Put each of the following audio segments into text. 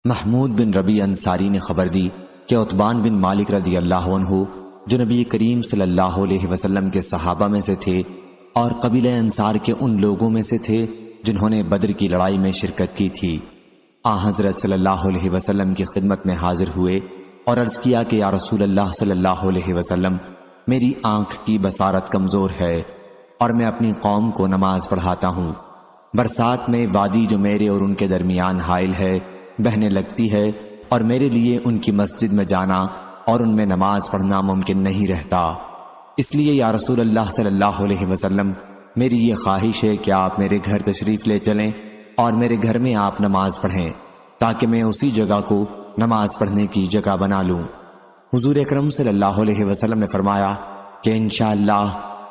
محمود بن ربیع انصاری نے خبر دی کہ عتبان بن مالک رضی اللہ عنہ جو نبی کریم صلی اللہ علیہ وسلم کے صحابہ میں سے تھے اور قبیلہ انصار کے ان لوگوں میں سے تھے جنہوں نے بدر کی لڑائی میں شرکت کی تھی، حضرت صلی اللہ علیہ وسلم کی خدمت میں حاضر ہوئے اور عرض کیا کہ یا رسول اللہ صلی اللہ علیہ وسلم، میری آنکھ کی بصارت کمزور ہے اور میں اپنی قوم کو نماز پڑھاتا ہوں۔ برسات میں وادی جو میرے اور ان کے درمیان حائل ہے بہنے لگتی ہے اور میرے لیے ان کی مسجد میں جانا اور ان میں نماز پڑھنا ممکن نہیں رہتا، اس لیے یا رسول اللہ صلی اللہ علیہ وسلم، میری یہ خواہش ہے کہ آپ میرے گھر تشریف لے چلیں اور میرے گھر میں آپ نماز پڑھیں تاکہ میں اسی جگہ کو نماز پڑھنے کی جگہ بنا لوں۔ حضور اکرم صلی اللہ علیہ وسلم نے فرمایا کہ انشاءاللہ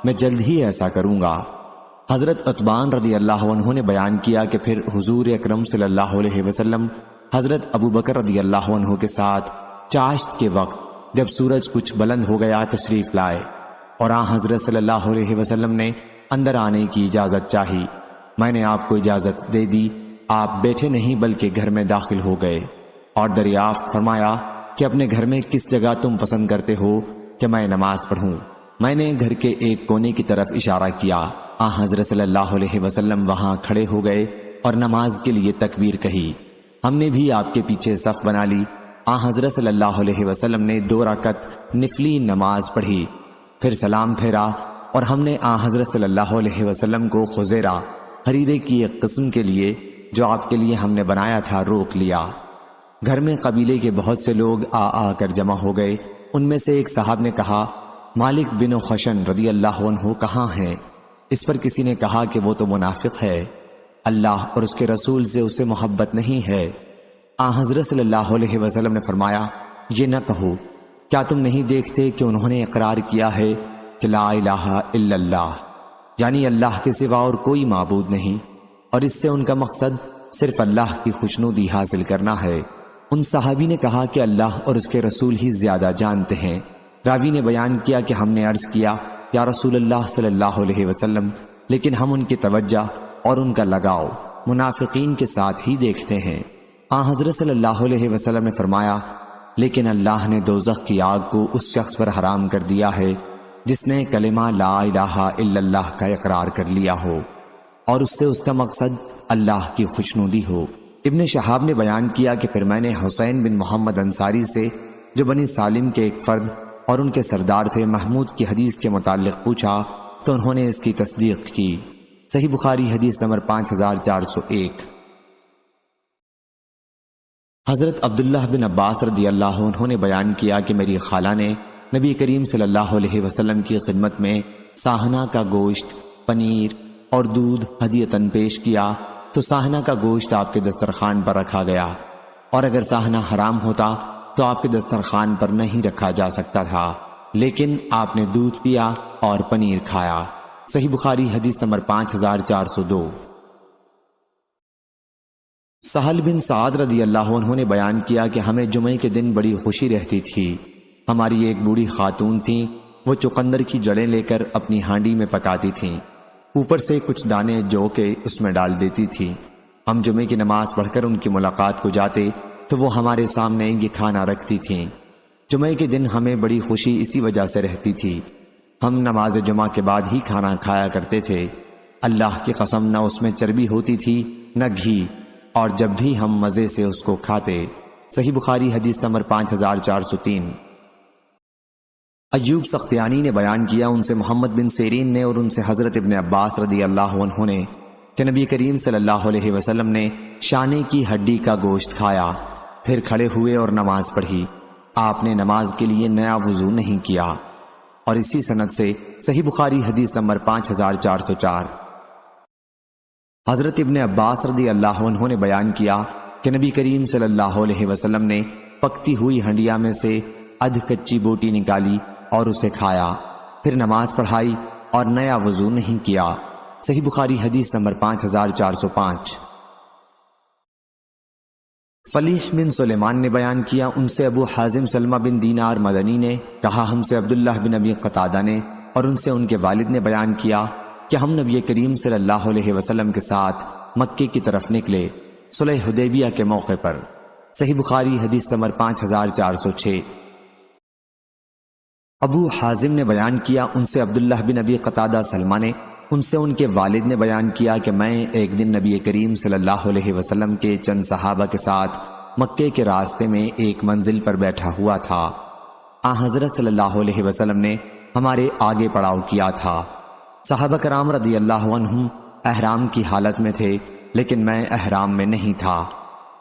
میں جلد ہی ایسا کروں گا۔ حضرت عتبان رضی اللہ عنہ نے بیان کیا کہ پھر حضور اکرم صلی اللہ علیہ وسلم حضرت ابو بکر رضی اللہ عنہ کے ساتھ چاشت کے وقت جب سورج کچھ بلند ہو گیا تشریف لائے اور حضرت صلی اللہ علیہ وسلم نے اندر آنے کی اجازت چاہی۔ میں نے آپ کو اجازت دے دی، آپ بیٹھے نہیں بلکہ گھر میں داخل ہو گئے اور دریافت فرمایا کہ اپنے گھر میں کس جگہ تم پسند کرتے ہو کہ میں نماز پڑھوں؟ میں نے گھر کے ایک کونے کی طرف اشارہ کیا۔ حضرت صلی اللہ علیہ وسلم وہاں کھڑے ہو گئے اور نماز کے لیے تکبیر کہی۔ ہم نے بھی آپ کے پیچھے صف بنا لی۔ حضرت صلی اللہ علیہ وسلم نے 2 رکعت نفلی نماز پڑھی، پھر سلام پھیرا اور ہم نے حضرت صلی اللہ علیہ وسلم کو خزیرہ حریرے کی ایک قسم کے لیے جو آپ کے لیے ہم نے بنایا تھا روک لیا۔ گھر میں قبیلے کے بہت سے لوگ آ کر جمع ہو گئے۔ ان میں سے ایک صاحب نے کہا، مالک بن خشن رضی اللہ عنہ کہاں ہیں؟ اس پر کسی نے کہا کہ وہ تو منافق ہے، اللہ اور اس کے رسول سے اسے محبت نہیں ہے۔ حضرت صلی اللہ علیہ وسلم نے فرمایا، یہ نہ کہو، کیا تم نہیں دیکھتے کہ انہوں نے اقرار کیا ہے کہ لا الہ الا اللہ، یعنی اللہ کے سوا اور کوئی معبود نہیں، اور اس سے ان کا مقصد صرف اللہ کی خوشنودی حاصل کرنا ہے۔ ان صحابی نے کہا کہ اللہ اور اس کے رسول ہی زیادہ جانتے ہیں۔ راوی نے بیان کیا کہ ہم نے عرض کیا یا رسول اللہ صلی اللہ علیہ وسلم، لیکن ہم ان کی توجہ اور ان کا لگاؤ منافقین کے ساتھ ہی دیکھتے ہیں۔ حضرت صلی اللہ علیہ وسلم نے فرمایا، لیکن اللہ نے دوزخ کی آگ کو اس شخص پر حرام کر دیا ہے جس نے کلمہ لا الہ الا اللہ کا اقرار کر لیا ہو اور اس سے اس کا مقصد اللہ کی خوشنودی ہو۔ ابن شہاب نے بیان کیا کہ پھر میں نے حسین بن محمد انصاری سے جو بنی سالم کے ایک فرد اور ان کے سردار تھے محمود کی حدیث کے متعلق پوچھا تو انہوں نے اس کی تصدیق کی۔ صحیح بخاری حدیث نمبر 5401۔ حضرت عبداللہ بن عباس رضی اللہ عنہ نے بیان کیا کہ میری خالہ نے نبی کریم صلی اللہ علیہ وسلم کی خدمت میں ساہنہ کا گوشت، پنیر اور دودھ ہدیۃً پیش کیا تو ساہنہ کا گوشت آپ کے دسترخوان پر رکھا گیا، اور اگر ساہنہ حرام ہوتا تو آپ کے دسترخوان پر نہیں رکھا جا سکتا تھا، لیکن آپ نے دودھ پیا اور پنیر کھایا۔ صحیح بخاری حدیث نمبر 5402۔ سہل بن سعد رضی اللہ عنہ نے بیان کیا کہ ہمیں جمعے کے دن بڑی خوشی رہتی تھی۔ ہماری ایک بوڑھی خاتون تھیں، وہ چقندر کی جڑیں لے کر اپنی ہانڈی میں پکاتی تھیں، اوپر سے کچھ دانے جو کے اس میں ڈال دیتی تھیں۔ ہم جمعے کی نماز پڑھ کر ان کی ملاقات کو جاتے تو وہ ہمارے سامنے یہ کھانا رکھتی تھیں۔ جمعے کے دن ہمیں بڑی خوشی اسی وجہ سے رہتی تھی۔ ہم نماز جمعہ کے بعد ہی کھانا کھایا کرتے تھے۔ اللہ کی قسم نہ اس میں چربی ہوتی تھی نہ گھی، اور جب بھی ہم مزے سے اس کو کھاتے۔ صحیح بخاری حدیث نمبر 5403۔ ایوب سختیانی نے بیان کیا ان سے محمد بن سیرین نے اور ان سے حضرت ابن عباس رضی اللہ عنہ نے کہ نبی کریم صلی اللہ علیہ وسلم نے شانے کی ہڈی کا گوشت کھایا، پھر کھڑے ہوئے اور نماز پڑھی۔ آپ نے نماز کے لیے نیا وضو نہیں کیا، اور اسی سند سے صحیح بخاری حدیث نمبر 5404۔ حضرت ابن عباس رضی اللہ عنہ نے بیان کیا کہ نبی کریم صلی اللہ علیہ وسلم نے پکتی ہوئی ہنڈیا میں سے ادھ کچی بوٹی نکالی اور اسے کھایا، پھر نماز پڑھائی اور نیا وضو نہیں کیا۔ صحیح بخاری حدیث نمبر 5405۔ فلیح بن سلیمان نے بیان کیا ان سے ابو حازم سلمہ بن دینار مدنی نے کہا ہم سے عبداللہ بن ابی قتادہ نے اور ان سے ان کے والد نے بیان کیا کہ ہم نبی کریم صلی اللہ علیہ وسلم کے ساتھ مکے کی طرف نکلے صلح حدیبیہ کے موقع پر۔ صحیح بخاری حدیث نمبر 5406۔ ابو حازم نے بیان کیا ان سے عبداللہ بن ابی قتادہ سلمہ نے ان سے ان کے والد نے بیان کیا کہ میں ایک دن نبی کریم صلی اللہ علیہ وسلم کے چند صحابہ کے ساتھ مکے کے راستے میں ایک منزل پر بیٹھا ہوا تھا۔ حضرت صلی اللہ علیہ وسلم نے ہمارے آگے پڑاؤ کیا تھا۔ صحابہ کرام رضی اللہ عنہم احرام کی حالت میں تھے، لیکن میں احرام میں نہیں تھا۔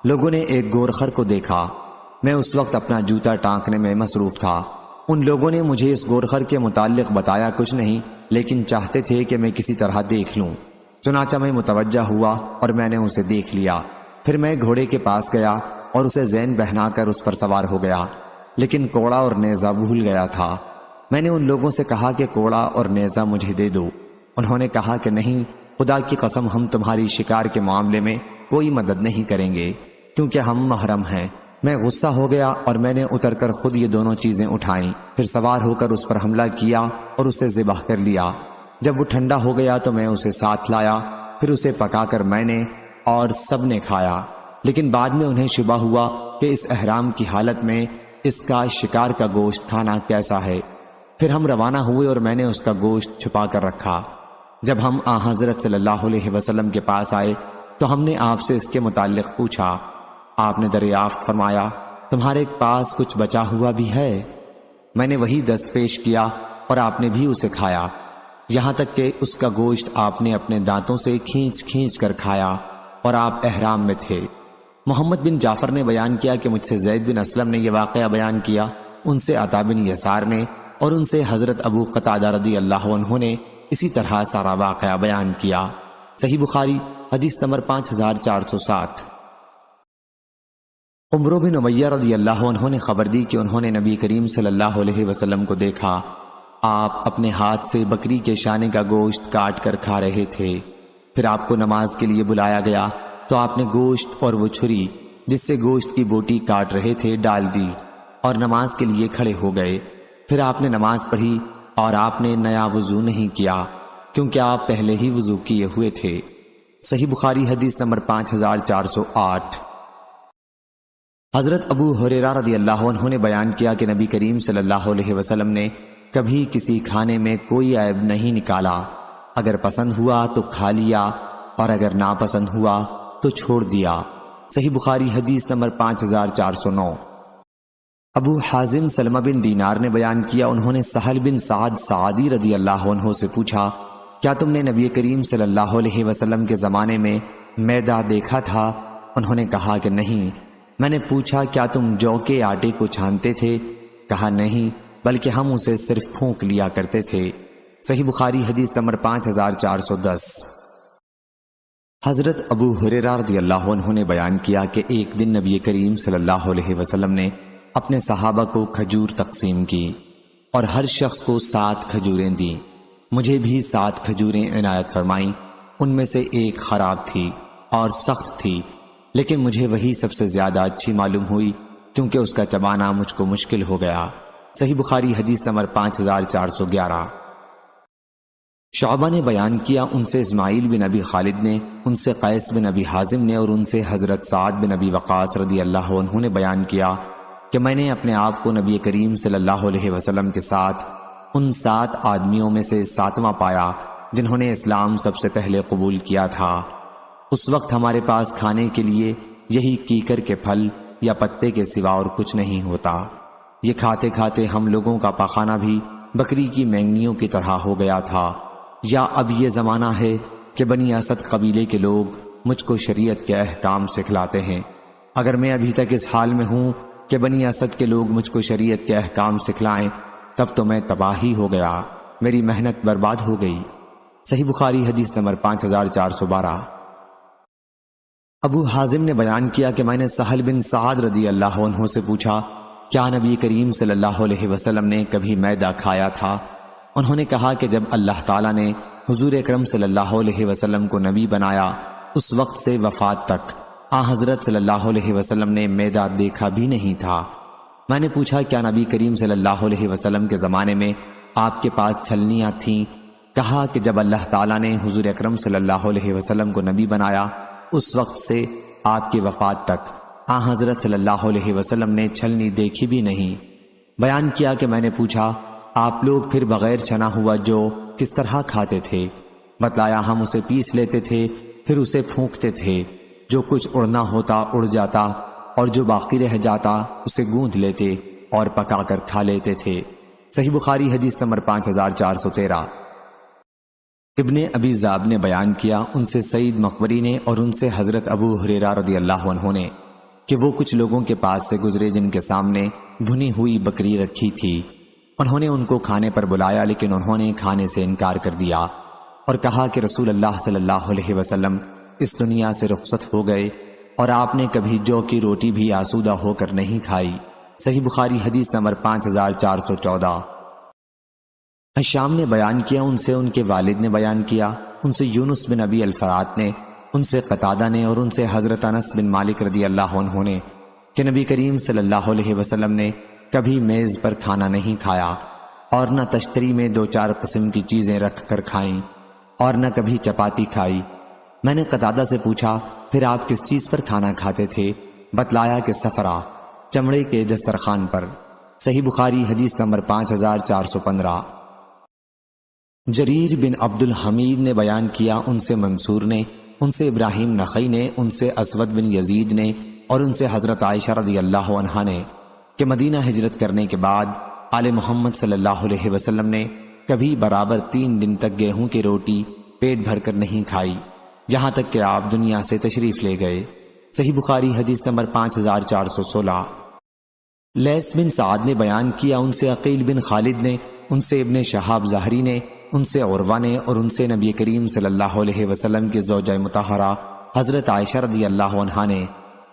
لوگوں نے ایک گورخر کو دیکھا۔ میں اس وقت اپنا جوتا ٹانکنے میں مصروف تھا۔ ان لوگوں نے مجھے اس گورخر کے متعلق بتایا کچھ نہیں، لیکن چاہتے تھے کہ میں کسی طرح دیکھ لوں۔ چنانچہ میں متوجہ ہوا اور میں نے اسے دیکھ لیا۔ پھر میں گھوڑے کے پاس گیا اور اسے زین پہنا کر اس پر سوار ہو گیا، لیکن کوڑا اور نیزہ بھول گیا تھا۔ میں نے ان لوگوں سے کہا کہ کوڑا اور نیزہ مجھے دے دو۔ انہوں نے کہا کہ نہیں، خدا کی قسم ہم تمہاری شکار کے معاملے میں کوئی مدد نہیں کریں گے، کیونکہ ہم محرم ہیں۔ میں غصہ ہو گیا اور میں نے اتر کر خود یہ دونوں چیزیں اٹھائیں، پھر سوار ہو کر اس پر حملہ کیا اور اسے ذبح کر لیا۔ جب وہ ٹھنڈا ہو گیا تو میں اسے ساتھ لایا، پھر اسے پکا کر میں نے اور سب نے کھایا، لیکن بعد میں انہیں شبہ ہوا کہ اس احرام کی حالت میں اس کا شکار کا گوشت کھانا کیسا ہے۔ پھر ہم روانہ ہوئے اور میں نے اس کا گوشت چھپا کر رکھا۔ جب ہم حضرت صلی اللہ علیہ وسلم کے پاس آئے تو ہم نے آپ سے اس کے متعلق پوچھا۔ آپ نے دریافت فرمایا، تمہارے پاس کچھ بچا ہوا بھی ہے؟ میں نے وہی دست پیش کیا اور آپ نے بھی اسے کھایا، یہاں تک کہ اس کا گوشت آپ نے اپنے دانتوں سے کھینچ کھینچ کر کھایا اور آپ احرام میں تھے۔ محمد بن جعفر نے بیان کیا کہ مجھ سے زید بن اسلم نے یہ واقعہ بیان کیا، ان سے عطا بن یسار نے اور ان سے حضرت ابو قتادہ رضی اللہ عنہ نے اسی طرح سارا واقعہ بیان کیا۔ صحیح بخاری حدیث نمبر 5407۔ عمرو بن امیہ رضی اللہ عنہ نے خبر دی کہ انہوں نے نبی کریم صلی اللہ علیہ وسلم کو دیکھا، آپ اپنے ہاتھ سے بکری کے شانے کا گوشت کاٹ کر کھا رہے تھے۔ پھر آپ کو نماز کے لیے بلایا گیا تو آپ نے گوشت اور وہ چھری جس سے گوشت کی بوٹی کاٹ رہے تھے ڈال دی اور نماز کے لیے کھڑے ہو گئے۔ پھر آپ نے نماز پڑھی اور آپ نے نیا وضو نہیں کیا، کیونکہ آپ پہلے ہی وضو کیے ہوئے تھے۔ صحیح بخاری حدیث نمبر 5408۔ حضرت ابو ہریرہ رضی اللہ عنہ نے بیان کیا کہ نبی کریم صلی اللہ علیہ وسلم نے کبھی کسی کھانے میں کوئی عیب نہیں نکالا، اگر پسند ہوا تو کھا لیا اور اگر ناپسند ہوا تو چھوڑ دیا۔ صحیح بخاری حدیث نمبر 5409۔ ابو حازم سلمہ بن دینار نے بیان کیا، انہوں نے سہل بن سعد سعدی رضی اللہ عنہ سے پوچھا، کیا تم نے نبی کریم صلی اللہ علیہ وسلم کے زمانے میں میدا دیکھا تھا؟ انہوں نے کہا کہ نہیں۔ میں نے پوچھا، کیا تم جو کے آٹے کو چھانتے تھے؟ کہا نہیں، بلکہ ہم اسے صرف پھونک لیا کرتے تھے۔ صحیح بخاری حدیث نمبر 5410۔ حضرت ابو ہریرہ رضی اللہ عنہ نے بیان کیا کہ ایک دن نبی کریم صلی اللہ علیہ وسلم نے اپنے صحابہ کو کھجور تقسیم کی اور ہر شخص کو 7 کھجوریں دیں۔ مجھے بھی 7 کھجوریں عنایت فرمائیں، ان میں سے ایک خراب تھی اور سخت تھی، لیکن مجھے وہی سب سے زیادہ اچھی معلوم ہوئی کیونکہ اس کا چبانا مجھ کو مشکل ہو گیا۔ صحیح بخاری حدیث نمبر 5411۔ شعبہ نے بیان کیا، ان سے اسماعیل بن ابی خالد نے، ان سے قیس بن ابی حازم نے اور ان سے حضرت سعد بن ابی وقاص رضی اللہ عنہ نے بیان کیا کہ میں نے اپنے آپ کو نبی کریم صلی اللہ علیہ وسلم کے ساتھ ان 7 آدمیوں میں سے 7واں پایا جنہوں نے اسلام سب سے پہلے قبول کیا تھا۔ اس وقت ہمارے پاس کھانے کے لیے یہی کیکر کے پھل یا پتے کے سوا اور کچھ نہیں ہوتا۔ یہ کھاتے کھاتے ہم لوگوں کا پاخانہ بھی بکری کی مینگنیوں کی طرح ہو گیا تھا۔ یا اب یہ زمانہ ہے کہ بنی اسد قبیلے کے لوگ مجھ کو شریعت کے احکام سکھلاتے ہیں۔ اگر میں ابھی تک اس حال میں ہوں کہ بنی اسد کے لوگ مجھ کو شریعت کے احکام سکھلائیں، تب تو میں تباہ ہی ہو گیا، میری محنت برباد ہو گئی۔ صحیح بخاری حدیث نمبر 5412۔ ابو حازم نے بیان کیا کہ میں نے سہل بن سعد رضی اللہ عنہ سے پوچھا، کیا نبی کریم صلی اللہ علیہ وسلم نے کبھی میدا کھایا تھا؟ انہوں نے کہا کہ جب اللہ تعالیٰ نے حضور اکرم صلی اللہ علیہ وسلم کو نبی بنایا، اس وقت سے وفات تک حضرت صلی اللہ علیہ وسلم نے میدا دیکھا بھی نہیں تھا۔ میں نے پوچھا، کیا نبی کریم صلی اللہ علیہ وسلم کے زمانے میں آپ کے پاس چھلنیاں تھیں؟ کہا کہ جب اللہ تعالیٰ نے حضور اکرم صلی اللہ علیہ وسلم کو نبی بنایا، اس وقت سے آپ کی وفات تک حضرت صلی اللہ علیہ وسلم نے چھلنی دیکھی بھی نہیں۔ بیان کیا کہ میں نے پوچھا آپ لوگ پھر بغیر چھنا ہوا جو کس طرح کھاتے تھے؟ بتلایا ہم اسے پیس لیتے تھے، پھر اسے پھونکتے تھے، جو کچھ اڑنا ہوتا اڑ جاتا اور جو باقی رہ جاتا اسے گوندھ لیتے اور پکا کر کھا لیتے تھے۔ صحیح بخاری حدیث نمبر 5413۔ ابن ابی ذئب نے بیان کیا ان سے سعید مقبری نے اور ان سے حضرت ابو ہریرہ رضی اللہ عنہ نے کہ وہ کچھ لوگوں کے پاس سے گزرے جن کے سامنے بھنی ہوئی بکری رکھی تھی۔ انہوں نے ان کو کھانے پر بلایا لیکن انہوں نے کھانے سے انکار کر دیا اور کہا کہ رسول اللہ صلی اللہ علیہ وسلم اس دنیا سے رخصت ہو گئے اور آپ نے کبھی جو کی روٹی بھی آسودہ ہو کر نہیں کھائی۔ صحیح بخاری حدیث نمبر 5414۔ حشام نے بیان کیا ان سے ان کے والد نے بیان کیا ان سے یونس بن ابی الفرات نے ان سے قتادہ نے اور ان سے حضرت انس بن مالک رضی اللہ عنہ نے کہ نبی کریم صلی اللہ علیہ وسلم نے کبھی میز پر کھانا نہیں کھایا اور نہ تشتری میں 2-4 قسم کی چیزیں رکھ کر کھائیں اور نہ کبھی چپاتی کھائی۔ میں نے قتادہ سے پوچھا پھر آپ کس چیز پر کھانا کھاتے تھے؟ بتلایا کہ صفرا، چمڑے کے دسترخوان پر۔ صحیح بخاری حدیث نمبر 5415۔ جریر بن عبد الحمید نے بیان کیا ان سے منصور نے ان سے ابراہیم نخعی نے ان سے اسود بن یزید نے اور ان سے حضرت عائشہ رضی اللہ عنہا نے کہ مدینہ ہجرت کرنے کے بعد آل محمد صلی اللہ علیہ وسلم نے کبھی برابر 3 دن تک گیہوں کی روٹی پیٹ بھر کر نہیں کھائی، یہاں تک کہ آپ دنیا سے تشریف لے گئے۔ صحیح بخاری حدیث نمبر 5416۔ لیث بن سعد نے بیان کیا ان سے عقیل بن خالد نے ان سے ابن شہاب ظاہری نے ان سے عروہ نے اور ان سے نبی کریم صلی اللہ علیہ وسلم کے زوجہ مطہرہ حضرت عائشہ رضی اللہ عنہا نے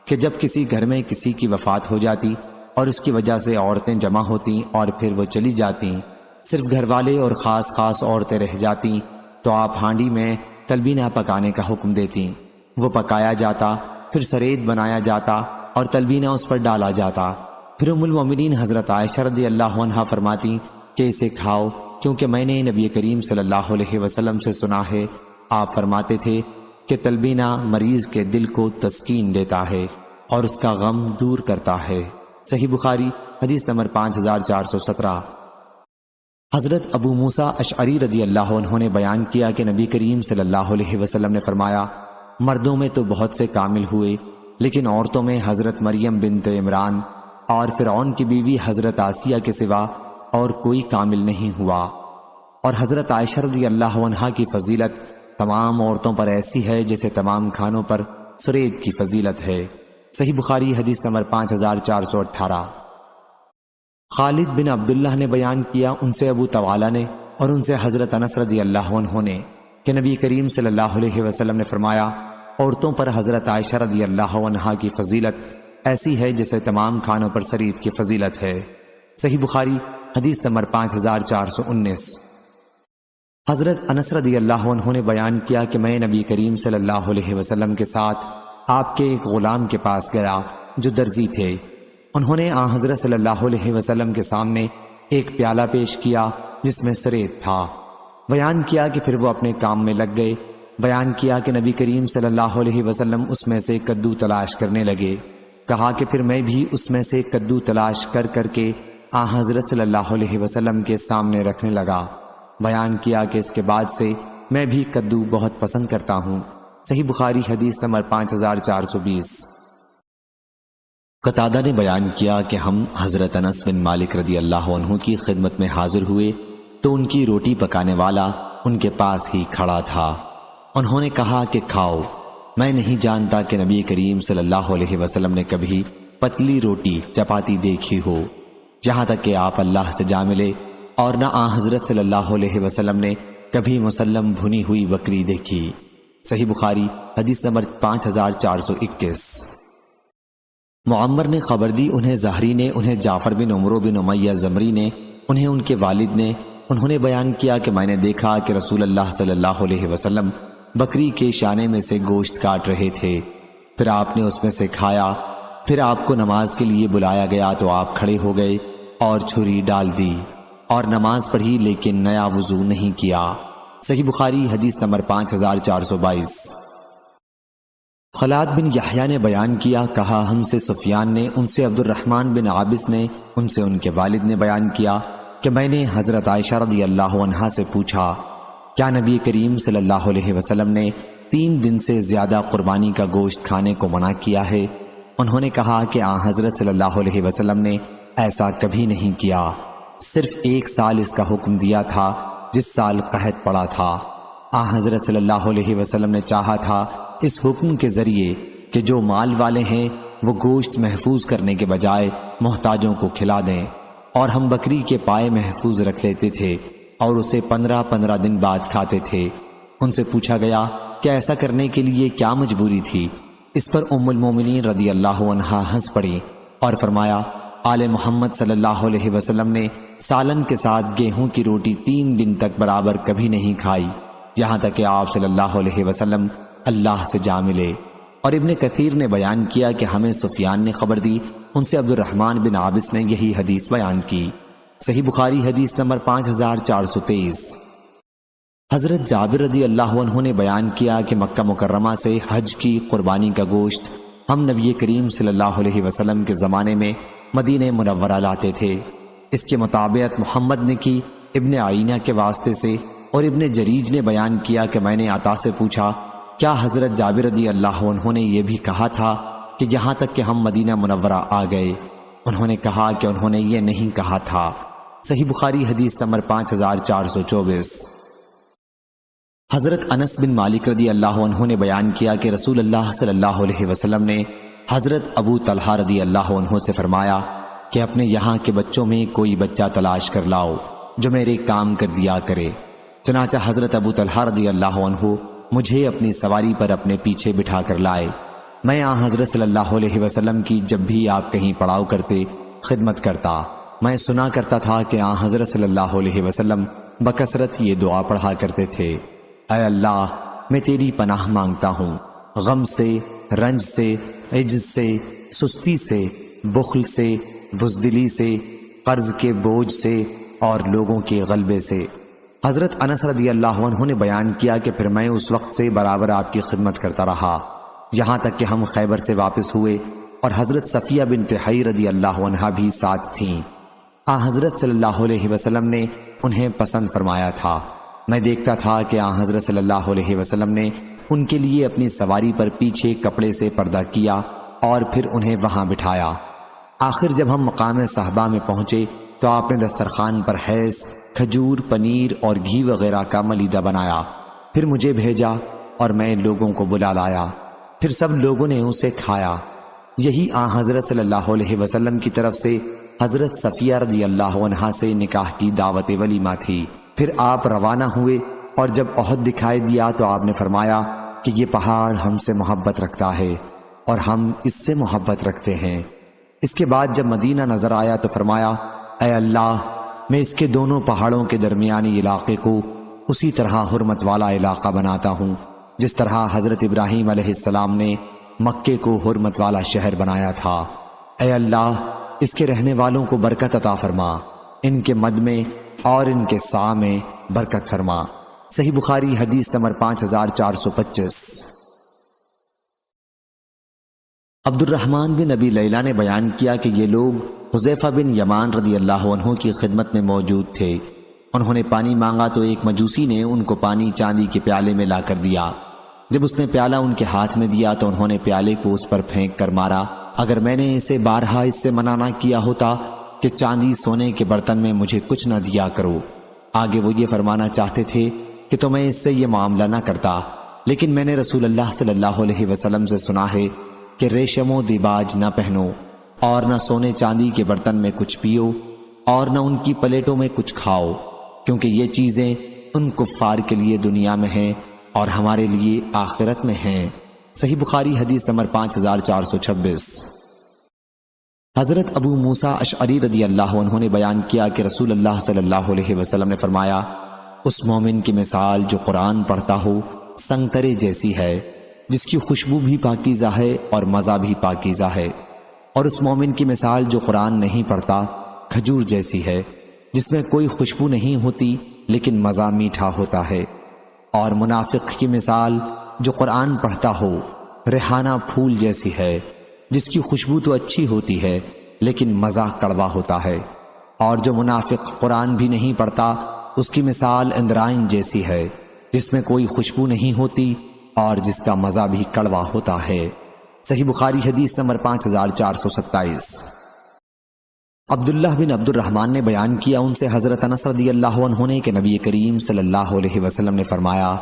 کہ جب کسی گھر میں کسی کی وفات ہو جاتی اور اس کی وجہ سے عورتیں جمع ہوتیں اور پھر وہ چلی جاتیں، صرف گھر والے اور خاص خاص عورتیں رہ جاتیں، تو آپ ہانڈی میں تلبینہ پکانے کا حکم دیتیں۔ وہ پکایا جاتا، پھر سرید بنایا جاتا اور تلبینہ اس پر ڈالا جاتا۔ پھر ام المومنین حضرت عائشہ رضی اللہ عنہا فرماتی کہ اسے کھاؤ کیونکہ میں نے نبی کریم صلی اللہ علیہ وسلم سے سنا ہے آپ فرماتے تھے کہ تلبینہ مریض کے دل کو تسکین دیتا ہے اور اس کا غم دور کرتا ہے۔ صحیح بخاری حدیث نمبر 5417۔ حضرت ابو موسیٰ اشعری رضی اللہ عنہ نے بیان کیا کہ نبی کریم صلی اللہ علیہ وسلم نے فرمایا مردوں میں تو بہت سے کامل ہوئے لیکن عورتوں میں حضرت مریم بنت عمران اور فرعون کی بیوی حضرت آسیہ کے سوا اور کوئی کامل نہیں ہوا، اور حضرت عائشہ رضی اللہ عنہا کی فضیلت تمام عورتوں پر ایسی ہے جیسے تمام کھانوں پر سرید کی فضیلت ہے۔ صحیح بخاری حدیث نمبر 5418۔ خالد بن عبداللہ نے بیان کیا ان سے ابو طوالہ نے اور ان سے حضرت انس رضی اللہ عنہ نے کہ نبی کریم صلی اللہ علیہ وسلم نے فرمایا عورتوں پر حضرت عائشہ رضی اللہ عنہا کی فضیلت ایسی ہے جیسے تمام کھانوں پر سرید کی فضیلت ہے۔ صحیح بخاری حدیث نمبر 5419۔ حضرت انس رضی اللہ عنہ نے بیان کیا کہ میں نبی کریم صلی اللہ علیہ وسلم کے ساتھ آپ کے ایک غلام کے پاس گیا جو درزی تھے۔ انہوں نے حضرت صلی اللہ علیہ وسلم کے سامنے ایک پیالہ پیش کیا جس میں سرید تھا۔ بیان کیا کہ پھر وہ اپنے کام میں لگ گئے۔ بیان کیا کہ نبی کریم صلی اللہ علیہ وسلم اس میں سے کدو تلاش کرنے لگے۔ کہا کہ پھر میں بھی اس میں سے کدو تلاش کر کر کے حضرت صلی اللہ علیہ وسلم کے سامنے رکھنے لگا۔ بیان کیا کہ اس کے بعد سے میں بھی کدو بہت پسند کرتا ہوں۔ صحیح بخاری حدیث نمبر 5420۔ قتادہ نے بیان کیا کہ ہم حضرت انس بن مالک رضی اللہ عنہ کی خدمت میں حاضر ہوئے تو ان کی روٹی پکانے والا ان کے پاس ہی کھڑا تھا۔ انہوں نے کہا کہ کھاؤ، میں نہیں جانتا کہ نبی کریم صلی اللہ علیہ وسلم نے کبھی پتلی روٹی چپاتی دیکھی ہو، جہاں تک کہ آپ اللہ سے جا ملے، اور نہ حضرت صلی اللہ علیہ وسلم نے کبھی مسلم بھنی ہوئی بکری دیکھی۔ صحیح بخاری حدیث نمبر 5421۔ معمر نے خبر دی انہیں زہری نے، انہیں جعفر بن عمرو بن امیہ زمری نے، انہیں ان کے والد نے، انہوں نے بیان کیا کہ میں نے دیکھا کہ رسول اللہ صلی اللہ علیہ وسلم بکری کے شانے میں سے گوشت کاٹ رہے تھے، پھر آپ نے اس میں سے کھایا، پھر آپ کو نماز کے لیے بلایا گیا تو آپ کھڑے ہو گئے اور چھری ڈال دی اور نماز پڑھی لیکن نیا وضو نہیں کیا۔ صحیح بخاری حدیث نمبر 5422۔ خلاد بن یحییٰ نے بیان کیا، کہا ہم سے سفیان نے، ان سے عبد الرحمن بن عابس نے، ان سے ان کے والد نے بیان کیا کہ میں نے حضرت عائشہ رضی اللہ عنہا سے پوچھا، کیا نبی کریم صلی اللہ علیہ وسلم نے 3 دن سے زیادہ قربانی کا گوشت کھانے کو منع کیا ہے؟ انہوں نے کہا کہ حضرت صلی اللہ علیہ وسلم نے ایسا کبھی نہیں کیا، صرف 1 سال اس کا حکم دیا تھا جس سال قحط پڑا تھا۔ حضرت صلی اللہ علیہ وسلم نے چاہا تھا اس حکم کے ذریعے کہ جو مال والے ہیں وہ گوشت محفوظ کرنے کے بجائے محتاجوں کو کھلا دیں، اور ہم بکری کے پائے محفوظ رکھ لیتے تھے اور اسے 15 دن بعد کھاتے تھے۔ ان سے پوچھا گیا کہ ایسا کرنے کے لیے کیا مجبوری تھی؟ اس پر ام المومنین رضی اللہ عنہا ہنس پڑی اور فرمایا، آل محمد صلی اللہ علیہ وسلم نے سالن کے ساتھ گیہوں کی روٹی 3 دن تک برابر کبھی نہیں کھائی، یہاں تک کہ آپ صلی اللہ علیہ وسلم اللہ سے جا ملے۔ اور ابن کثیر نے بیان کیا کہ ہمیں سفیان نے خبر دی، ان سے عبد الرحمن بن عابس نے یہی حدیث بیان کی۔ صحیح بخاری حدیث نمبر 5423۔ حضرت جابر رضی اللہ عنہ نے بیان کیا کہ مکہ مکرمہ سے حج کی قربانی کا گوشت ہم نبی کریم صلی اللہ علیہ وسلم کے زمانے میں مدینہ منورہ لاتے تھے۔ اس کے مطابقت محمد نے کی ابن عینہ کے واسطے سے، اور ابن جریج نے بیان کیا کہ میں نے عطا سے پوچھا، کیا حضرت جابر رضی اللہ عنہ نے یہ بھی کہا تھا کہ یہاں تک کہ ہم مدینہ منورہ آ گئے؟ انہوں نے کہا کہ انہوں نے یہ نہیں کہا تھا۔ صحیح بخاری حدیث نمبر 5424۔ حضرت انس بن مالک رضی اللہ عنہ نے بیان کیا کہ رسول اللہ صلی اللہ علیہ وسلم نے حضرت ابو طلحہ رضی اللہ عنہ سے فرمایا کہ اپنے یہاں کے بچوں میں کوئی بچہ تلاش کر لاؤ جو میرے کام کر دیا کرے۔ چنانچہ حضرت ابو طلحہ رضی اللہ عنہ مجھے اپنی سواری پر اپنے پیچھے بٹھا کر لائے۔ میں حضرت صلی اللہ علیہ وسلم کی جب بھی آپ کہیں پڑاؤ کرتے خدمت کرتا۔ میں سنا کرتا تھا کہ حضرت صلی اللہ علیہ وسلم بکثرت یہ دعا پڑھا کرتے تھے، اے اللہ میں تیری پناہ مانگتا ہوں غم سے، رنج سے، عجز سے، سستی سے، بخل سے، بزدلی سے، قرض کے بوجھ سے اور لوگوں کے غلبے سے۔ حضرت انس رضی اللہ عنہ نے بیان کیا کہ پھر میں اس وقت سے برابر آپ کی خدمت کرتا رہا، یہاں تک کہ ہم خیبر سے واپس ہوئے اور حضرت صفیہ بنت حی رضی اللہ عنہا بھی ساتھ تھیں۔ حضرت صلی اللہ علیہ وسلم نے انہیں پسند فرمایا تھا۔ میں دیکھتا تھا کہ حضرت صلی اللہ علیہ وسلم نے ان کے لیے اپنی سواری پر پیچھے کپڑے سے پردہ کیا اور پھر انہیں وہاں بٹھایا۔ آخر جب ہم مقام صحابہ میں پہنچے تو آپ نے دسترخوان پر حیض، کھجور، پنیر اور گھی وغیرہ کا ملیدہ بنایا، پھر مجھے بھیجا اور میں لوگوں کو بلا لایا، پھر سب لوگوں نے اسے کھایا۔ یہی حضرت صلی اللہ علیہ وسلم کی طرف سے حضرت صفیہ رضی اللہ عنہا سے نکاح کی دعوت ولیمہ تھی۔ پھر آپ روانہ ہوئے اور جب احد دکھائی دیا تو آپ نے فرمایا کہ یہ پہاڑ ہم سے محبت رکھتا ہے اور ہم اس سے محبت رکھتے ہیں۔ اس کے بعد جب مدینہ نظر آیا تو فرمایا، اے اللہ میں اس کے دونوں پہاڑوں کے درمیانی علاقے کو اسی طرح حرمت والا علاقہ بناتا ہوں جس طرح حضرت ابراہیم علیہ السلام نے مکے کو حرمت والا شہر بنایا تھا۔ اے اللہ اس کے رہنے والوں کو برکت عطا فرما، ان کے مد میں اور ان کے سا میں برکت فرما۔ صحیح بخاری حدیث نمبر 5425۔ عبد الرحمن بن ابی لیلہ نے بیان کیا کہ یہ لوگ حذیفہ بن یمان رضی اللہ عنہ کی خدمت میں موجود تھے۔ انہوں نے پانی مانگا تو ایک مجوسی نے ان کو پانی چاندی کے پیالے میں لا کر دیا۔ جب اس نے پیالہ ان کے ہاتھ میں دیا تو انہوں نے پیالے کو اس پر پھینک کر مارا۔ اگر میں نے اسے بارہا اس سے منع نہ کیا ہوتا کہ چاندی سونے کے برتن میں مجھے کچھ نہ دیا کرو۔ آگے وہ یہ فرمانا چاہتے تھے کہ تو میں اس سے یہ معاملہ نہ کرتا، لیکن میں نے رسول اللہ صلی اللہ علیہ وسلم سے سنا ہے کہ ریشم و دیباج نہ پہنو اور نہ سونے چاندی کے برتن میں کچھ پیو اور نہ ان کی پلیٹوں میں کچھ کھاؤ، کیونکہ یہ چیزیں ان کفار کے لیے دنیا میں ہیں اور ہمارے لیے آخرت میں ہیں۔ صحیح بخاری حدیث نمبر 5426۔ حضرت ابو موسیٰ اشعری رضی اللہ عنہ نے بیان کیا کہ رسول اللہ صلی اللہ علیہ وسلم نے فرمایا، اس مومن کی مثال جو قرآن پڑھتا ہو سنگترے جیسی ہے، جس کی خوشبو بھی پاکیزہ ہے اور مزہ بھی پاکیزہ ہے، اور اس مومن کی مثال جو قرآن نہیں پڑھتا کھجور جیسی ہے، جس میں کوئی خوشبو نہیں ہوتی لیکن مزہ میٹھا ہوتا ہے، اور منافق کی مثال جو قرآن پڑھتا ہو ریحانہ پھول جیسی ہے جس کی خوشبو تو اچھی ہوتی ہے لیکن مزہ کڑوا ہوتا ہے، اور جو منافق قرآن بھی نہیں پڑھتا اس کی مثال اندرائن جیسی ہے جس میں کوئی خوشبو نہیں ہوتی اور جس کا مزہ بھی کڑوا ہوتا ہے۔ صحیح بخاری حدیث نمبر 5427۔ عبداللہ بن عبد الرحمن نے بیان کیا، ان سے حضرت انس رضی اللہ عنہ نے کہ نبی کریم صلی اللہ علیہ وسلم نے فرمایا،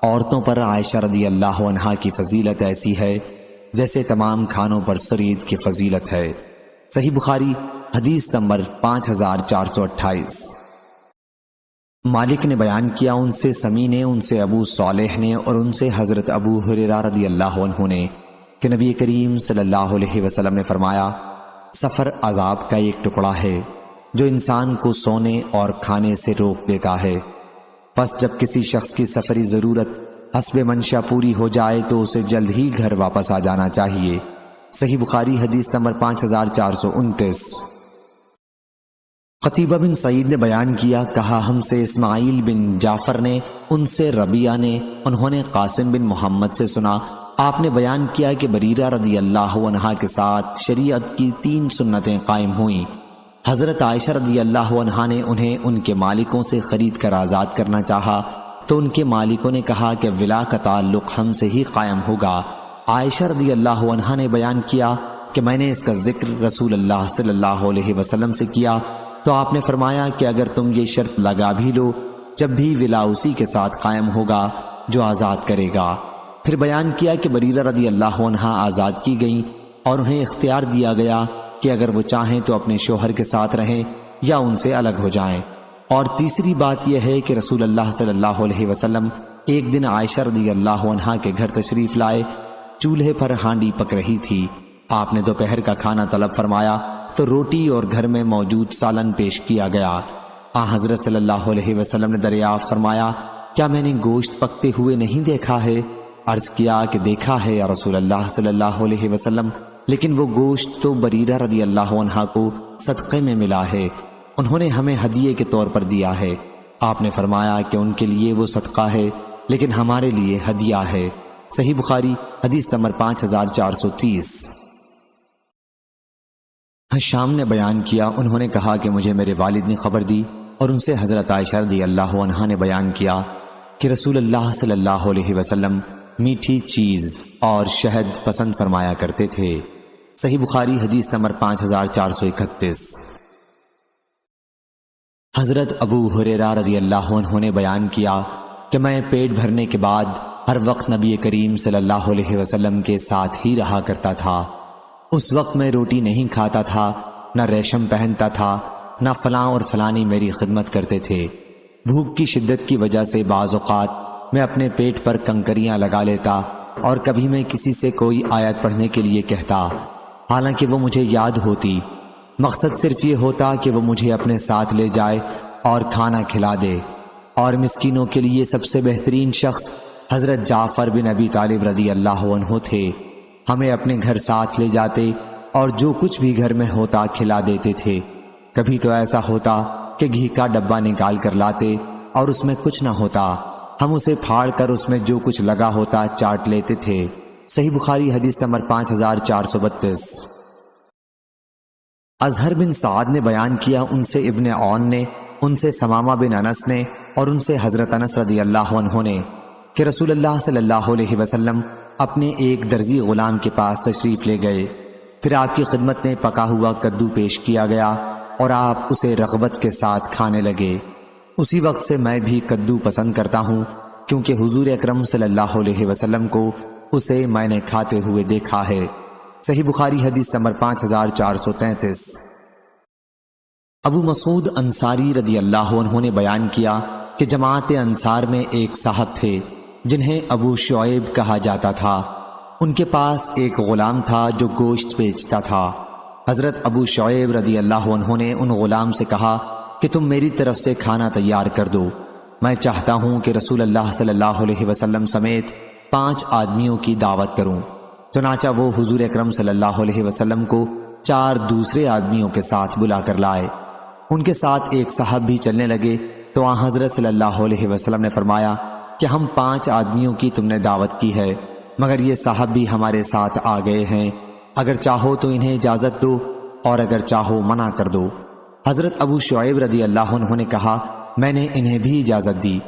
عورتوں پر عائشہ رضی اللہ عنہا کی فضیلت ایسی ہے جیسے تمام کھانوں پر سرید کی فضیلت ہے۔ صحیح بخاری حدیث نمبر 5428۔ مالک نے بیان کیا، ان سے سمی نے، ان سے ابو صالح نے اور ان سے حضرت ابو ہریرہ رضی اللہ عنہ نے کہ نبی کریم صلی اللہ علیہ وسلم نے فرمایا، سفر عذاب کا ایک ٹکڑا ہے جو انسان کو سونے اور کھانے سے روک دیتا ہے، پس جب کسی شخص کی سفری ضرورت حسب منشا پوری ہو جائے تو اسے جلد ہی گھر واپس آ جانا چاہیے۔ صحیح بخاری حدیث نمبر 5429۔ قتیبہ بن سعید نے بیان کیا، کہا ہم سے اسماعیل بن جعفر نے، ان سے ربیعہ نے، انہوں نے قاسم بن محمد سے سنا، آپ نے بیان کیا کہ بریرہ رضی اللہ عنہا کے ساتھ شریعت کی 3 سنتیں قائم ہوئیں۔ حضرت عائشہ رضی اللہ عنہا نے انہیں ان کے مالکوں سے خرید کر آزاد کرنا چاہا تو ان کے مالکوں نے کہا کہ ولا کا تعلق ہم سے ہی قائم ہوگا۔ عائشہ رضی اللہ عنہا نے بیان کیا کہ میں نے اس کا ذکر رسول اللہ صلی اللہ علیہ وسلم سے کیا تو آپ نے فرمایا کہ اگر تم یہ شرط لگا بھی لو، جب بھی ولا اسی کے ساتھ قائم ہوگا جو آزاد کرے گا۔ پھر بیان کیا کہ بریرہ رضی اللہ عنہا آزاد کی گئیں اور انہیں اختیار دیا گیا کہ اگر وہ چاہیں تو اپنے شوہر کے ساتھ رہیں یا ان سے الگ ہو جائیں۔ اور تیسری بات یہ ہے کہ رسول اللہ صلی اللہ علیہ وسلم ایک دن عائشہ رضی اللہ عنہا کے گھر تشریف لائے، چولہے پر ہانڈی پک رہی تھی، آپ نے دوپہر کا کھانا طلب فرمایا تو روٹی اور گھر میں موجود سالن پیش کیا گیا۔ حضرت صلی اللہ علیہ وسلم نے دریافت فرمایا، کیا میں نے گوشت پکتے ہوئے نہیں دیکھا ہے؟ عرض کیا کہ دیکھا ہے یا رسول اللہ صلی اللہ علیہ وسلم، لیکن وہ گوشت تو بریرہ رضی اللہ عنہا کو صدقے میں ملا ہے، انہوں نے ہمیں ہدیے کے طور پر دیا ہے۔ آپ نے فرمایا کہ ان کے لیے وہ صدقہ ہے لیکن ہمارے لیے ہدیہ ہے۔ صحیح بخاری حدیث نمبر 5430۔ شام نے بیان کیا، انہوں نے کہا کہ مجھے میرے والد نے خبر دی اور ان سے حضرت عائشہ رضی اللہ عنہا نے بیان کیا کہ رسول اللہ صلی اللہ علیہ وسلم میٹھی چیز اور شہد پسند فرمایا کرتے تھے۔ صحیح بخاری حدیث نمبر 5431۔ حضرت ابو ہریرہ رضی اللہ عنہ نے بیان کیا کہ میں پیٹ بھرنے کے بعد ہر وقت نبی کریم صلی اللہ علیہ وسلم کے ساتھ ہی رہا کرتا تھا۔ اس وقت میں روٹی نہیں کھاتا تھا، نہ ریشم پہنتا تھا، نہ فلاں اور فلانی میری خدمت کرتے تھے۔ بھوک کی شدت کی وجہ سے بعض اوقات میں اپنے پیٹ پر کنکریاں لگا لیتا اور کبھی میں کسی سے کوئی آیت پڑھنے کے لیے کہتا، حالانکہ وہ مجھے یاد ہوتی۔ مقصد صرف یہ ہوتا کہ وہ مجھے اپنے ساتھ لے جائے اور کھانا کھلا دے۔ اور مسکینوں کے لیے سب سے بہترین شخص حضرت جعفر بن ابی طالب رضی اللہ عنہ تھے، ہمیں اپنے گھر ساتھ لے جاتے اور جو کچھ بھی گھر میں ہوتا کھلا دیتے تھے۔ کبھی تو ایسا ہوتا کہ گھی کا ڈبہ نکال کر لاتے اور اس میں کچھ نہ ہوتا، ہم اسے پھاڑ کر اس میں جو کچھ لگا ہوتا چاٹ لیتے تھے۔ صحیح بخاری حدیث نمبر 5432۔ اظہر بن سعد نے بیان کیا، ان سے ابن عون نے، ان سے ثمامہ بن انس نے اور ان سے حضرت انس رضی اللہ عنہ نے کہ رسول اللہ صلی اللہ علیہ وسلم اپنے ایک درزی غلام کے پاس تشریف لے گئے، پھر آپ کی خدمت میں پکا ہوا کدو پیش کیا گیا اور آپ اسے رغبت کے ساتھ کھانے لگے۔ اسی وقت سے میں بھی کدو پسند کرتا ہوں کیونکہ حضور اکرم صلی اللہ علیہ وسلم کو اسے میں نے کھاتے ہوئے دیکھا ہے۔ صحیح بخاری حدیث نمبر 5433۔ ابو مسعود انصاری رضی اللہ عنہ نے بیان کیا کہ جماعت انصار میں ایک صاحب تھے جنہیں ابو شعیب کہا جاتا تھا، ان کے پاس ایک غلام تھا جو گوشت بیچتا تھا۔ حضرت ابو شعیب رضی اللہ عنہ نے ان غلام سے کہا کہ تم میری طرف سے کھانا تیار کر دو، میں چاہتا ہوں کہ رسول اللہ صلی اللہ علیہ وسلم سمیت 5 آدمیوں کی دعوت کروں۔ چنانچہ وہ حضور اکرم صلی اللہ علیہ وسلم کو 4 دوسرے آدمیوں کے ساتھ بلا کر لائے۔ ان کے ساتھ ایک صاحب بھی چلنے لگے تو حضرت صلی اللہ علیہ وسلم نے فرمایا کہ ہم 5 آدمیوں کی تم نے دعوت کی ہے، مگر یہ صاحب بھی ہمارے ساتھ آ گئے ہیں، اگر چاہو تو انہیں اجازت دو اور اگر چاہو منع کر دو۔ حضرت ابو شعیب رضی اللہ عنہ نے کہا میں نے انہیں بھی اجازت دی۔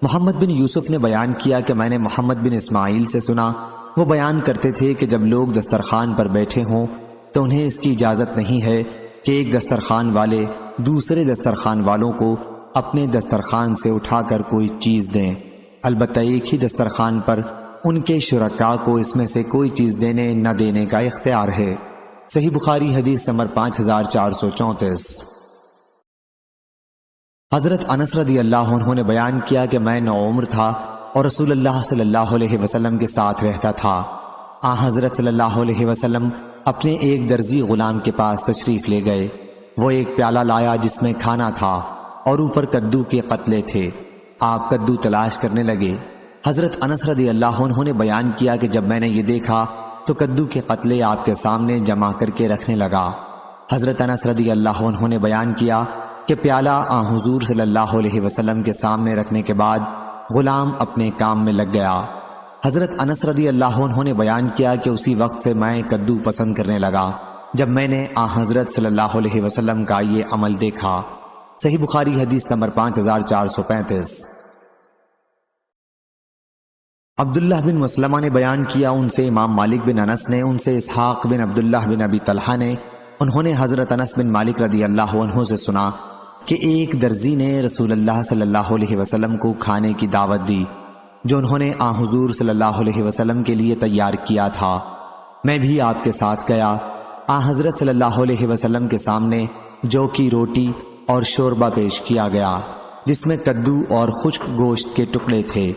محمد بن یوسف نے بیان کیا کہ میں نے محمد بن اسماعیل سے سنا، وہ بیان کرتے تھے کہ جب لوگ دسترخوان پر بیٹھے ہوں تو انہیں اس کی اجازت نہیں ہے کہ ایک دسترخوان والے دوسرے دسترخوان والوں کو اپنے دسترخوان سے اٹھا کر کوئی چیز دیں، البتہ ایک ہی دسترخوان پر ان کے شرکاء کو اس میں سے کوئی چیز دینے نہ دینے کا اختیار ہے۔ صحیح بخاری حدیث نمبر 5434۔ حضرت انس رضی اللہ عنہ نے بیان کیا کہ میں نوعمر تھا اور رسول اللہ صلی اللہ علیہ وسلم کے ساتھ رہتا تھا۔ حضرت صلی اللہ علیہ وسلم اپنے ایک درزی غلام کے پاس تشریف لے گئے۔ وہ ایک پیالہ لایا جس میں کھانا تھا اور اوپر کدو کے قتلے تھے۔ آپ کدو تلاش کرنے لگے۔ حضرت انس رضی اللہ عنہ نے بیان کیا کہ جب میں نے یہ دیکھا تو کدو کے قتلے آپ کے سامنے جمع کر کے رکھنے لگا۔ حضرت انس رضی اللہ عنہ نے بیان کیا کہ پیالہ حضور صلی اللہ علیہ وسلم کے سامنے رکھنے کے بعد غلام اپنے کام میں لگ گیا۔ حضرت انس رضی اللہ عنہ نے بیان کیا کہ اسی وقت سے میں کدو پسند کرنے لگا جب میں نے حضرت صلی اللہ علیہ وسلم کا یہ عمل دیکھا۔ صحیح بخاری حدیث نمبر 5435۔ عبداللہ بن مسلمہ نے بیان کیا، ان سے امام مالک بن انس نے، ان سے اسحاق بن عبداللہ بن ابی طلحہ نے، انہوں نے حضرت انس بن مالک رضی اللہ عنہ سے سنا کہ ایک درزی نے رسول اللہ صلی اللہ علیہ وسلم کو کھانے کی دعوت دی جو انہوں نے حضور صلی اللہ علیہ وسلم کے لیے تیار کیا تھا۔ میں بھی آپ کے ساتھ گیا۔ حضرت صلی اللہ علیہ وسلم کے سامنے جو کی روٹی اور شوربہ پیش کیا گیا جس میں کدو اور خشک گوشت کے ٹکڑے تھے۔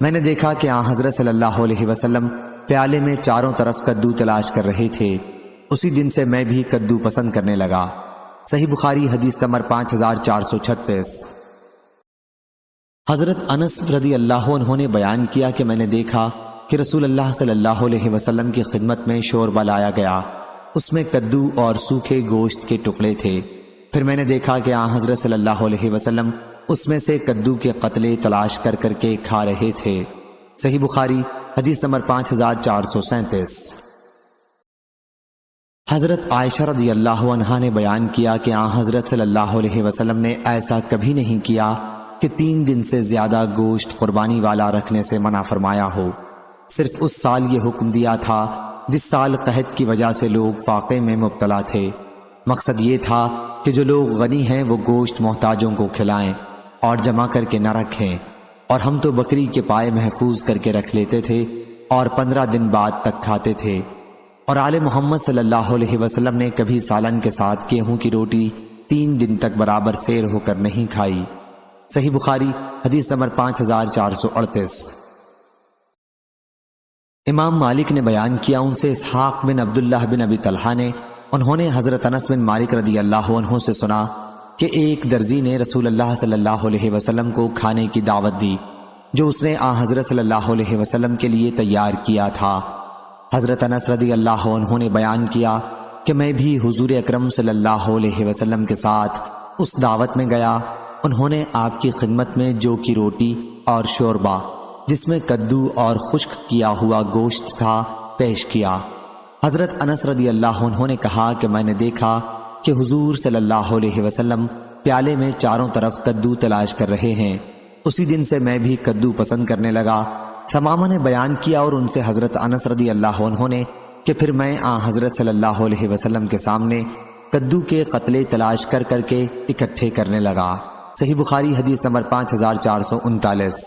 میں نے دیکھا کہ حضرت صلی اللہ علیہ وسلم پیالے میں چاروں طرف کدو تلاش کر رہے تھے۔ اسی دن سے میں بھی کدو پسند کرنے لگا۔ صحیح بخاری حدیث نمبر 5436۔ حضرت انس رضی اللہ عنہ نے بیان کیا کہ میں نے دیکھا کہ رسول اللہ صلی اللہ علیہ وسلم کی خدمت میں شوربہ لایا گیا، اس میں کدو اور سوکھے گوشت کے ٹکڑے تھے۔ پھر میں نے دیکھا کہ حضرت صلی اللہ علیہ وسلم اس میں سے کدو کے قتلے تلاش کر کر کے کھا رہے تھے۔ صحیح بخاری حدیث نمبر 5437۔ حضرت عائشہ رضی اللہ عنہا نے بیان کیا کہ حضرت صلی اللہ علیہ وسلم نے ایسا کبھی نہیں کیا کہ 3 دن سے زیادہ گوشت قربانی والا رکھنے سے منع فرمایا ہو۔ صرف اس سال یہ حکم دیا تھا جس سال قحط کی وجہ سے لوگ فاقے میں مبتلا تھے۔ مقصد یہ تھا کہ جو لوگ غنی ہیں وہ گوشت محتاجوں کو کھلائیں اور جمع کر کے نہ رکھیں، اور ہم تو بکری کے پائے محفوظ کر کے رکھ لیتے تھے اور 15 دن بعد تک کھاتے تھے۔ اور آل محمد صلی اللہ علیہ وسلم نے کبھی سالن کے ساتھ گیہوں کی روٹی 3 دن تک برابر سیر ہو کر نہیں کھائی۔ صحیح بخاری حدیث نمبر 5438۔ امام مالک نے بیان کیا، ان سے اسحاق بن عبداللہ بن ابی طلحہ نے، انہوں نے حضرت انس بن مالک رضی اللہ عنہ سے سنا کہ ایک درزی نے رسول اللہ صلی اللہ علیہ وسلم کو کھانے کی دعوت دی جو اس نے حضرت صلی اللہ علیہ وسلم کے لیے تیار کیا تھا۔ حضرت انس رضی اللہ عنہ نے بیان کیا کہ میں بھی حضور اکرم صلی اللہ علیہ وسلم کے ساتھ اس دعوت میں گیا۔ انہوں نے آپ کی خدمت میں جو کی روٹی اور شوربہ جس میں کدو اور خشک کیا ہوا گوشت تھا پیش کیا۔ حضرت انس رضی اللہ عنہ نے کہا کہ میں نے دیکھا کہ حضور صلی اللہ علیہ وسلم پیالے میں چاروں طرف کدو تلاش کر رہے ہیں۔ اسی دن سے میں بھی کدو پسند کرنے لگا۔ ثمامہ نے بیان کیا اور ان سے حضرت انس رضی اللہ عنہ نے کہ پھر میں حضرت صلی اللہ علیہ وسلم کے سامنے کدو کے قتلے تلاش کر کر کے اکٹھے کرنے لگا۔ صحیح بخاری حدیث نمبر 5439۔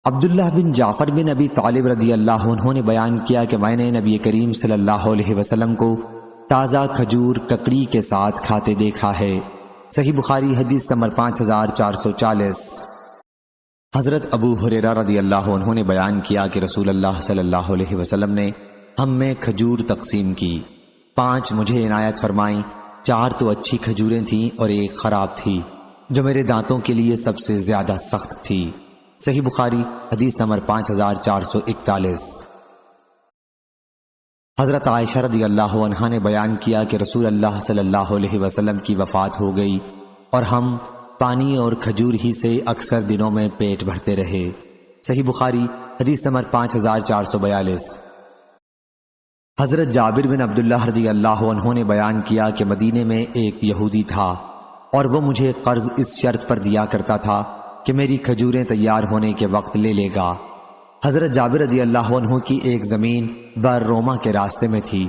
عبداللہ بن جعفر بن ابی طالب رضی اللہ عنہ نے بیان کیا کہ میں نے نبی کریم صلی اللہ علیہ وسلم کو تازہ کھجور ککڑی کے ساتھ کھاتے دیکھا ہے۔ صحیح بخاری حدیث نمبر 5440۔ حضرت ابو ہریرہ رضی اللہ عنہ نے بیان کیا کہ رسول اللہ صلی اللہ علیہ وسلم نے ہم میں کھجور تقسیم کی، 5 مجھے عنایت فرمائیں، 4 تو اچھی کھجوریں تھیں اور 1 خراب تھی جو میرے دانتوں کے لیے سب سے زیادہ سخت تھی۔ صحیح بخاری حدیث نمبر 5441۔ حضرت عائشہ رضی اللہ عنہا نے بیان کیا کہ رسول اللہ صلی اللہ علیہ وسلم کی وفات ہو گئی اور ہم پانی اور کھجور ہی سے اکثر دنوں میں پیٹ بھرتے رہے۔ صحیح بخاری حدیث نمبر 5442۔ حضرت جابر بن عبداللہ رضی اللہ عنہ نے بیان کیا کہ مدینے میں ایک یہودی تھا اور وہ مجھے قرض اس شرط پر دیا کرتا تھا کہ میری کھجوریں تیار ہونے کے وقت لے لے گا۔ حضرت جابر رضی اللہ عنہ کی ایک زمین بر روما کے راستے میں تھی۔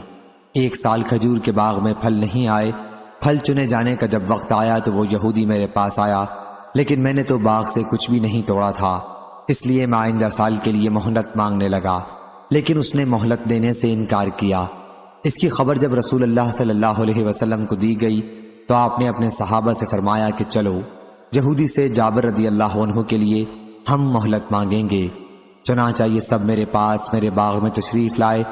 ایک سال کھجور کے باغ میں پھل نہیں آئے۔ پھل چنے جانے کا جب وقت آیا تو وہ یہودی میرے پاس آیا، لیکن میں نے تو باغ سے کچھ بھی نہیں توڑا تھا، اس لیے میں آئندہ سال کے لیے مہلت مانگنے لگا، لیکن اس نے مہلت دینے سے انکار کیا۔ اس کی خبر جب رسول اللہ صلی اللہ علیہ وسلم کو دی گئی تو آپ نے اپنے صحابہ سے فرمایا کہ چلو یہودی سے جابر رضی اللہ عنہ کے لیے ہم مہلت مانگیں گے۔ چنانچہ یہ سب میرے پاس میرے باغ میں تشریف لائے۔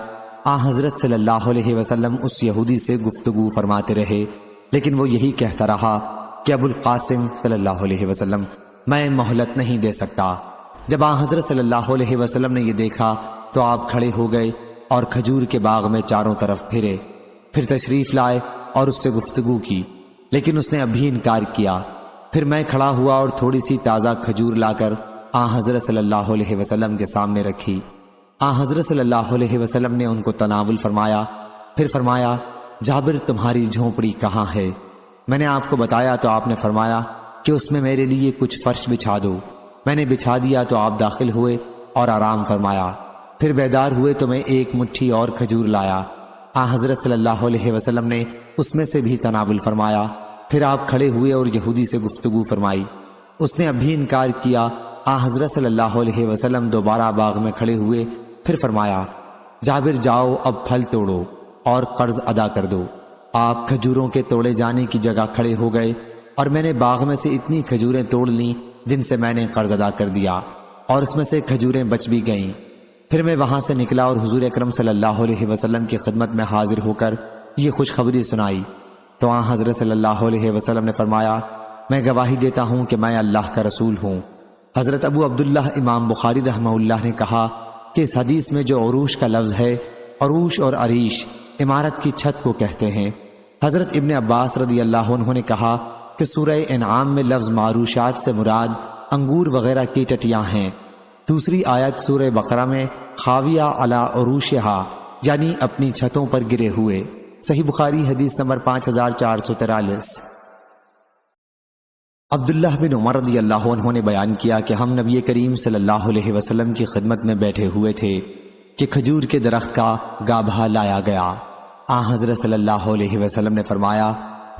حضرت صلی اللہ علیہ وسلم اس یہودی سے گفتگو فرماتے رہے، لیکن وہ یہی کہتا رہا کہ ابو القاسم صلی اللہ علیہ وسلم میں مہلت نہیں دے سکتا۔ جب حضرت صلی اللہ علیہ وسلم نے یہ دیکھا تو آپ کھڑے ہو گئے اور کھجور کے باغ میں چاروں طرف پھرے، پھر تشریف لائے اور اس سے گفتگو کی، لیکن اس نے ابھی انکار کیا۔ پھر میں کھڑا ہوا اور تھوڑی سی تازہ کھجور لا کر حضرت صلی اللہ علیہ وسلم کے سامنے رکھی۔ حضرت صلی اللہ علیہ وسلم نے ان کو تناول فرمایا، پھر فرمایا جابر تمہاری جھونپڑی کہاں ہے؟ میں نے آپ کو بتایا تو آپ نے فرمایا کہ اس میں میرے لیے کچھ فرش بچھا دو۔ میں نے بچھا دیا تو آپ داخل ہوئے اور آرام فرمایا۔ پھر بیدار ہوئے تو میں ایک مٹھی اور کھجور لایا۔ حضرت صلی اللہ علیہ وسلم نے اس میں سے بھی تناول فرمایا۔ پھر آپ کھڑے ہوئے اور یہودی سے گفتگو فرمائی۔ اس نے ابھی انکار کیا۔ حضرت صلی اللہ علیہ وسلم دوبارہ باغ میں کھڑے ہوئے، پھر فرمایا جابر جاؤ اب پھل توڑو اور قرض ادا کر دو۔ آپ کھجوروں کے توڑے جانے کی جگہ کھڑے ہو گئے اور میں نے باغ میں سے اتنی کھجوریں توڑ لیں جن سے میں نے قرض ادا کر دیا، اور اس میں سے کھجوریں بچ بھی گئیں۔ پھر میں وہاں سے نکلا اور حضور اکرم صلی اللہ علیہ وسلم کی خدمت میں حاضر ہو کر یہ خوشخبری سنائی تو حضرت صلی اللہ علیہ وسلم نے فرمایا میں گواہی دیتا ہوں کہ میں اللہ کا رسول ہوں۔ حضرت ابو عبداللہ امام بخاری رحمہ اللہ نے کہا کہ اس حدیث میں جو عروش کا لفظ ہے، عروش اور عریش عمارت کی چھت کو کہتے ہیں۔ حضرت ابن عباس رضی اللہ عنہ نے کہا کہ سورہ انعام میں لفظ معروشات سے مراد انگور وغیرہ کی ٹٹیاں ہیں۔ دوسری آیت سورہ بقرہ میں خاویہ علی عروشہا یعنی اپنی چھتوں پر گرے ہوئے۔ صحیح بخاری حدیث نمبر 5443۔ عبداللہ بن عمر رضی اللہ عنہ نے بیان کیا کہ ہم نبی کریم صلی اللہ علیہ وسلم کی خدمت میں بیٹھے ہوئے تھے کہ کھجور کے درخت کا گابھا لایا گیا۔ حضرت صلی اللہ علیہ وسلم نے فرمایا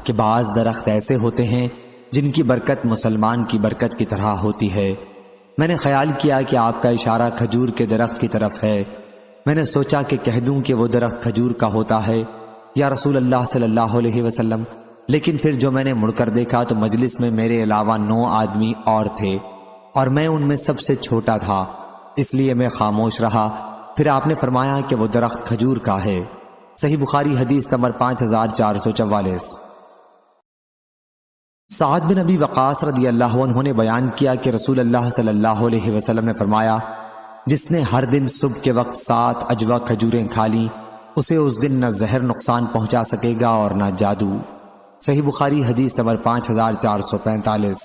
کہ بعض درخت ایسے ہوتے ہیں جن کی برکت مسلمان کی برکت کی طرح ہوتی ہے۔ میں نے خیال کیا کہ آپ کا اشارہ کھجور کے درخت کی طرف ہے۔ میں نے سوچا کہ کہہ دوں کہ وہ درخت کھجور کا ہوتا ہے یا رسول اللہ صلی اللہ علیہ وسلم، لیکن پھر جو میں نے مڑ کر دیکھا تو مجلس میں میرے علاوہ 9 آدمی اور تھے اور میں ان میں سب سے چھوٹا تھا، اس لیے میں خاموش رہا۔ پھر آپ نے فرمایا کہ وہ درخت کھجور کا ہے۔ صحیح بخاری حدیث نمبر 5444۔ سعد بن ابی وقاص رضی اللہ عنہ نے بیان کیا کہ رسول اللہ صلی اللہ علیہ وسلم نے فرمایا جس نے ہر دن صبح کے وقت 7 اجوا کھجوریں کھا لیں اسے اس دن نہ زہر نقصان پہنچا سکے گا اور نہ جادو۔ صحیح بخاری حدیث نمبر 5445۔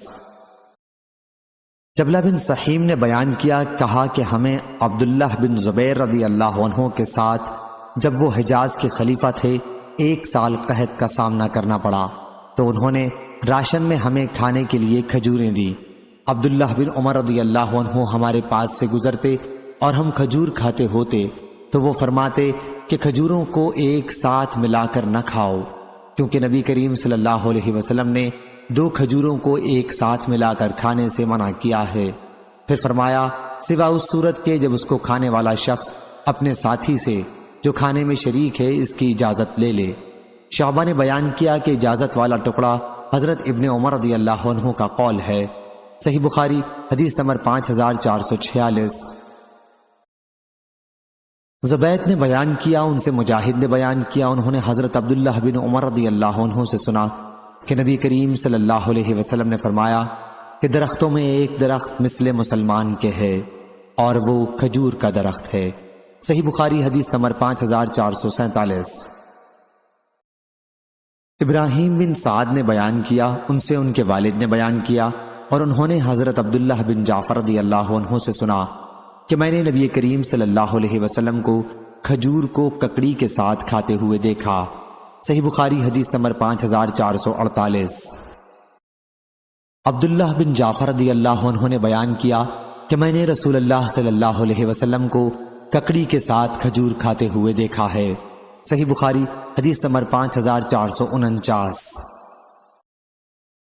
جبلہ بن سحیم نے بیان کیا، کہا کہ ہمیں عبداللہ بن زبیر رضی اللہ عنہ کے ساتھ جب وہ حجاز کے خلیفہ تھے 1 سال قحط کا سامنا کرنا پڑا تو انہوں نے راشن میں ہمیں کھانے کے لیے کھجوریں دی۔ عبداللہ بن عمر رضی اللہ عنہ ہمارے پاس سے گزرتے اور ہم کھجور کھاتے ہوتے تو وہ فرماتے کہ کھجوروں کو ایک ساتھ ملا کر نہ کھاؤ، کیونکہ نبی کریم صلی اللہ علیہ وسلم نے 2 کھجوروں کو ایک ساتھ ملا کر کھانے سے منع کیا ہے۔ پھر فرمایا سوا اس صورت کے جب اس کو کھانے والا شخص اپنے ساتھی سے جو کھانے میں شریک ہے اس کی اجازت لے لے۔ شعبہ نے بیان کیا کہ اجازت والا ٹکڑا حضرت ابن عمر رضی اللہ عنہ کا قول ہے۔ صحیح بخاری حدیث نمبر 5446۔ زبید نے بیان کیا، ان سے مجاہد نے بیان کیا، انہوں نے حضرت عبداللہ بن عمر رضی اللہ عنہ سے سنا کہ نبی کریم صلی اللہ علیہ وسلم نے فرمایا کہ درختوں میں ایک درخت مثل مسلمان کے ہے اور وہ کھجور کا درخت ہے۔ صحیح بخاری حدیث نمبر 5447۔ ابراہیم بن سعد نے بیان کیا، ان سے ان کے والد نے بیان کیا اور انہوں نے حضرت عبداللہ بن جعفر رضی اللہ عنہ سے سنا کہ میں نے نبی کریم صلی اللہ علیہ وسلم کو کھجور کو ککڑی کے ساتھ کھاتے ہوئے دیکھا۔ صحیح بخاری حدیث نمبر 5448۔ عبداللہ بن جعفر رضی اللہ عنہ نے بیان کیا کہ میں نے رسول اللہ صلی اللہ علیہ وسلم کو ککڑی کے ساتھ کھجور کھاتے ہوئے دیکھا ہے۔ صحیح بخاری حدیث نمبر 5449۔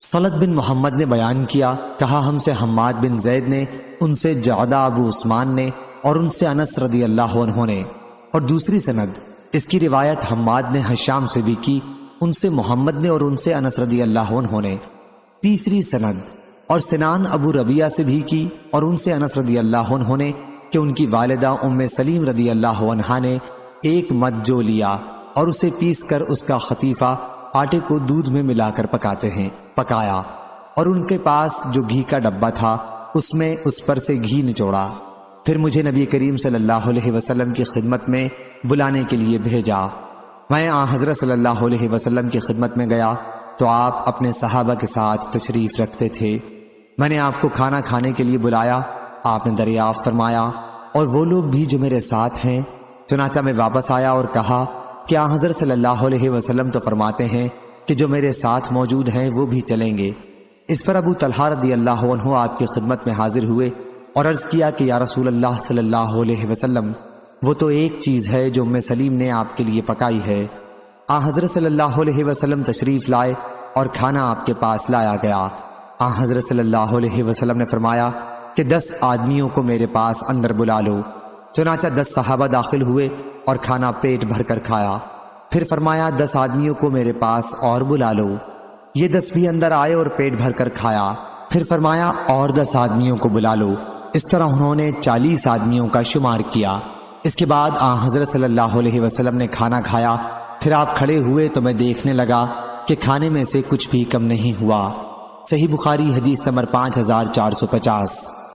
صلت بن محمد نے بیان کیا، کہا ہم سے حماد بن زید نے، ان سے جعدہ ابو عثمان نے، اور ان سے انس رضی اللہ عنہ نے، اور دوسری سند اس کی روایت حماد نے حشام سے بھی کی، ان سے محمد نے اور ان سے انس رضی اللہ عنہ نے۔ تیسری سند اور سنان ابو ربیعہ سے بھی کی اور ان سے انس رضی اللہ عنہ نے کہ ان کی والدہ ام سلیم رضی اللہ عنہا نے ایک مد جو لیا اور اسے پیس کر اس کا خطیفہ آٹے کو دودھ میں ملا کر پکایا، اور ان کے پاس جو گھی کا ڈبہ تھا اس میں اس پر سے گھی نچوڑا۔ پھر مجھے نبی کریم صلی اللہ علیہ وسلم کی خدمت میں بلانے کے لیے بھیجا۔ میں حضرت صلی اللہ علیہ وسلم کی خدمت میں گیا تو آپ اپنے صحابہ کے ساتھ تشریف رکھتے تھے۔ میں نے آپ کو کھانا کھانے کے لیے بلایا، آپ نے دریافت فرمایا اور وہ لوگ بھی جو میرے ساتھ ہیں؟ چنانچہ میں واپس آیا اور کہا کہ حضرت صلی اللہ علیہ وسلم تو فرماتے ہیں کہ جو میرے ساتھ موجود ہیں وہ بھی چلیں گے۔ اس پر ابو طلحہ رضی اللہ عنہ آپ کی خدمت میں حاضر ہوئے اور عرض کیا کہ یا رسول اللہ صلی اللہ علیہ وسلم، وہ تو ایک چیز ہے جو ام سلیم نے آپ کے لیے پکائی ہے۔ حضرت صلی اللہ علیہ وسلم تشریف لائے اور کھانا آپ کے پاس لایا گیا۔ حضرت صلی اللہ علیہ وسلم نے فرمایا کہ 10 آدمیوں کو میرے پاس اندر بلا لو۔ چنانچہ 10 صحابہ داخل ہوئے اور کھانا پیٹ بھر کر کھایا۔ پھر فرمایا 10 آدمیوں کو میرے پاس اور بلا لو۔ یہ 10 بھی اندر آئے اور پیٹ بھر کر کھایا۔ پھر فرمایا اور 10 آدمیوں کو بلا لو۔ اس طرح انہوں نے 40 آدمیوں کا شمار کیا۔ اس کے بعد حضرت صلی اللہ علیہ وسلم نے کھانا کھایا۔ پھر آپ کھڑے ہوئے تو میں دیکھنے لگا کہ کھانے میں سے کچھ بھی کم نہیں ہوا۔ صحیح بخاری حدیث نمبر 5450۔